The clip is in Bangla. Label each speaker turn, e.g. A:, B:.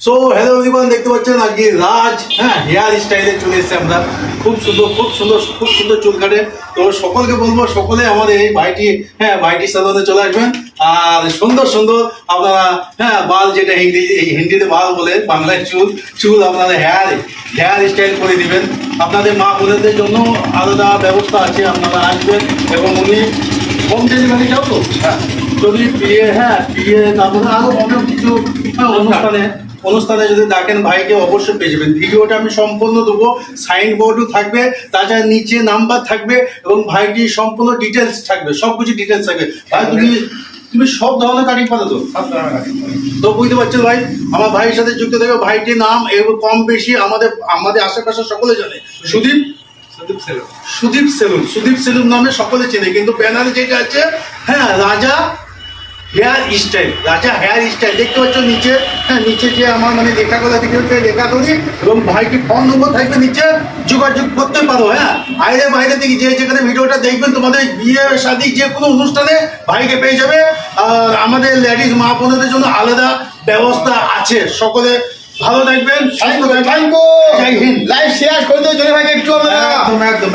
A: সো হ্যালো এভরিওয়ান, দেখতে পাচ্ছেন আজকে রাজ হেয়ার স্টাইলে চলে এসেছে আমরা। খুব সুন্দর চুল কাটে। তো সকলকে বলবো, সকলে আমাদের এই ভাইটি সালনে চলে আসবেন। আর সুন্দর আপনারা বাল, যেটা হিন্দিতে বাল বলে, বাংলায় চুল আপনারা হেয়ার স্টাইল করে দিবেন। আপনাদের মা বোনেদের জন্য আলাদা ব্যবস্থা আছে, আপনারা আসবেন। এবং উনি হোম ডেলিভারি যাও তো, যদি বিয়ে তারপরে আরো অনেক কিছু অনুষ্ঠানে যদি ডাকেন ভাইকে অবশ্যই পেয়ে যাবেন। ভিডিওটা আমি সম্পূর্ণ দেবো, সাইন বোর্ডও থাকবে, তাছাড়া নিচে নাম্বার থাকবে এবং ভাইটি সম্পূর্ণ ডিটেলস থাকবে, সব কিছু ডিটেলস থাকবে। ভাই তুমি সব ধরনের কাটিং পারো তো? তো বুঝতে পারছো ভাই, আমার ভাইয়ের সাথে যুক্ত থাকবে। ভাইটির নাম এবং কম বেশি আমাদের আশেপাশে সকলে জানে, সুদীপ সেলুন নামে সকলে চেনে। কিন্তু ব্যানারে যেটা আছে রাজা হেয়ার স্টাইল দেখতে পাচ্ছ নিচে। নিচে যে আমার লেখাগুলো লেখা করি, এবং ভাইকে ফোন নম্বর থাকবে নিচে, যোগাযোগ করতে পারো। বাইরে থেকে যেখানে ভিডিওটা দেখবেন, তোমাদের বিয়ে শাদী যে কোনো অনুষ্ঠানে ভাইকে পেয়ে যাবে। আর আমাদের লেডিস মা বোনদের জন্য আলাদা ব্যবস্থা আছে। সকলে ভালো থাকবেন, সুস্থ থাকবেন। জয় হিন্দ।
B: লাইভ শেয়ার করে দিও জনি ভাইকে একটু আমরা
A: একদম